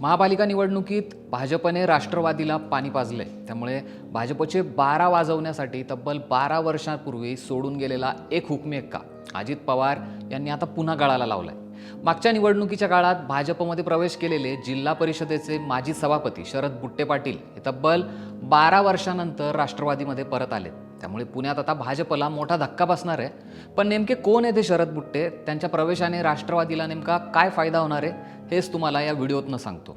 महापालिका निवडणुकीत भाजपने राष्ट्रवादीला पाणी पाजले। त्यामुळे भाजपचे 12 वाजवण्यासाठी तब्बल 12 वर्षांपूर्वी सोडून गेलेला एक हुकमी एक्का अजित पवार यांनी आता पुन्हा गळाला लावलाय। मागच्या निवडणुकीच्या काळात भाजपमध्ये प्रवेश केलेले जिल्हा परिषदेचे माजी सभापती शरद बुट्टे पाटील हे तब्बल 12 वर्षांनंतर राष्ट्रवादीमध्ये परत आले। त्यामुळे पुण्यात आता भाजपला मोठा धक्का बसणार आहे। पण नेमके कोण आहे ते शरद बुट्टे, त्यांच्या प्रवेशाने राष्ट्रवादीला नेमका काय फायदा होणार आहे हेच तुम्हाला या व्हिडिओतनं सांगतो।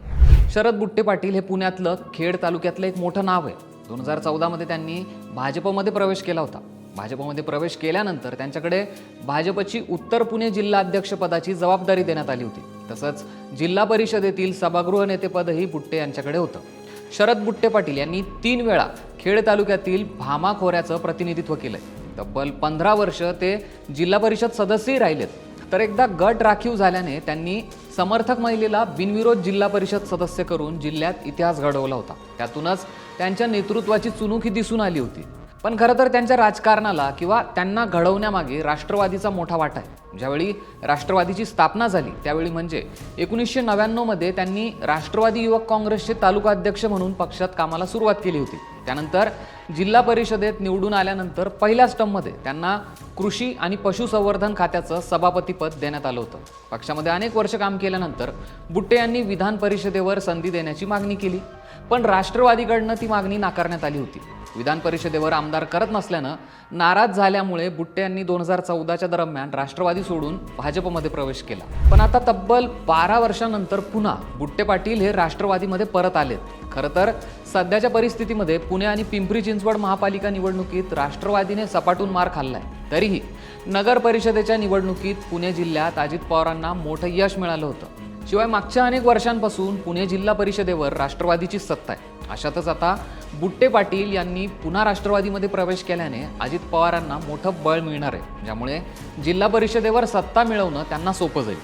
शरद बुट्टे पाटील हे पुण्यातलं खेड तालुक्यातलं एक मोठं नाव आहे। 2014 मध्ये त्यांनी भाजपमध्ये प्रवेश केला होता। भाजपमध्ये प्रवेश केल्यानंतर त्यांच्याकडे भाजपची उत्तर पुणे जिल्हा अध्यक्षपदाची जबाबदारी देण्यात आली होती। तसंच जिल्हा परिषदेतील सभागृह नेतेपदही बुट्टे यांच्याकडे होतं। शरद बुट्टे पाटील यांनी 3 वेळा खेड तालुक्यातील भामा खोऱ्याचं प्रतिनिधित्व केलंय। तब्बल 15 वर्ष ते जिल्हा परिषद सदस्यही राहिलेत। तर एकदा गट राखीव झाल्याने त्यांनी समर्थक महिलेला बिनविरोध जिल्हा परिषद सदस्य करून जिल्ह्यात इतिहास घडवला होता। त्यातूनच त्यांच्या नेतृत्वाची चुणूक ही दिसून आली होती। पण खरं तर त्यांच्या राजकारणाला किंवा त्यांना घडवण्यामागे राष्ट्रवादीचा मोठा वाटा आहे। ज्यावेळी राष्ट्रवादीची स्थापना झाली त्यावेळी म्हणजे 1999 मध्ये त्यांनी राष्ट्रवादी युवक काँग्रेसचे तालुका अध्यक्ष म्हणून पक्षात कामाला सुरुवात केली होती। त्यानंतर जिल्हा परिषदेत निवडून आल्यानंतर पहिल्या स्टंपमध्ये त्यांना कृषी आणि पशुसंवर्धन खात्याचं सभापतीपद देण्यात आलं होतं। पक्षामध्ये अनेक वर्ष काम केल्यानंतर बुट्टे यांनी विधान परिषदेवर संधी देण्याची मागणी केली, पण राष्ट्रवादीकडनं ती मागणी नाकारण्यात आली होती। विधान परिषदेवर आमदार करत नसल्यानं नाराज झाल्यामुळे बुट्टे यांनी 2014च्या दरम्यान राष्ट्रवादी सोडून भाजपमध्ये प्रवेश केला। पण आता तब्बल 12 वर्षांनंतर पुन्हा बुट्टे पाटील हे राष्ट्रवादीमध्ये परत आलेत। खरं तर सध्याच्या परिस्थितीमध्ये पुणे आणि पिंपरी चिंचवड महापालिका निवडणुकीत राष्ट्रवादीने सपाटून मार खाल्लाय। तरीही नगर परिषदेच्या निवडणुकीत पुणे जिल्ह्यात अजित पवारांना मोठं यश मिळालं होतं। शिवाय मागच्या अनेक वर्षांपासून पुणे जिल्हा परिषदेवर राष्ट्रवादीची सत्ता आहे। अशातच आता बुट्टे पाटील यांनी पुन्हा राष्ट्रवादीमध्ये प्रवेश केल्याने अजित पवारांना मोठं बळ मिळणार आहे, ज्यामुळे जिल्हा परिषदेवर सत्ता मिळवणं त्यांना सोपं जाईल।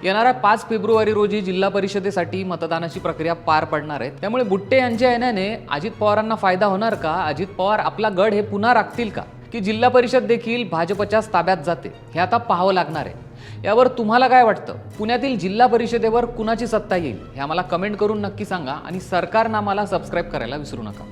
येणाऱ्या 5 फेब्रुवारी रोजी जिल्हा परिषदेसाठी मतदानाची प्रक्रिया पार पडणार आहे। त्यामुळे बुट्टे यांच्या येण्याने अजित पवारांना फायदा होणार का? अजित पवार आपला गड हे पुन्हा राखतील का, की जिल्हा परिषद देखील भाजपच्याच ताब्यात जाते, हे आता पाहावं लागणार आहे। यावर तुम्हाला काय वाटतं? पुण्यातील जिल्हा परिषदेवर कुणाची सत्ता येईल हे आम्हाला कमेंट करून नक्की सांगा आणि सरकारनामाला सबस्क्राईब करायला विसरू नका।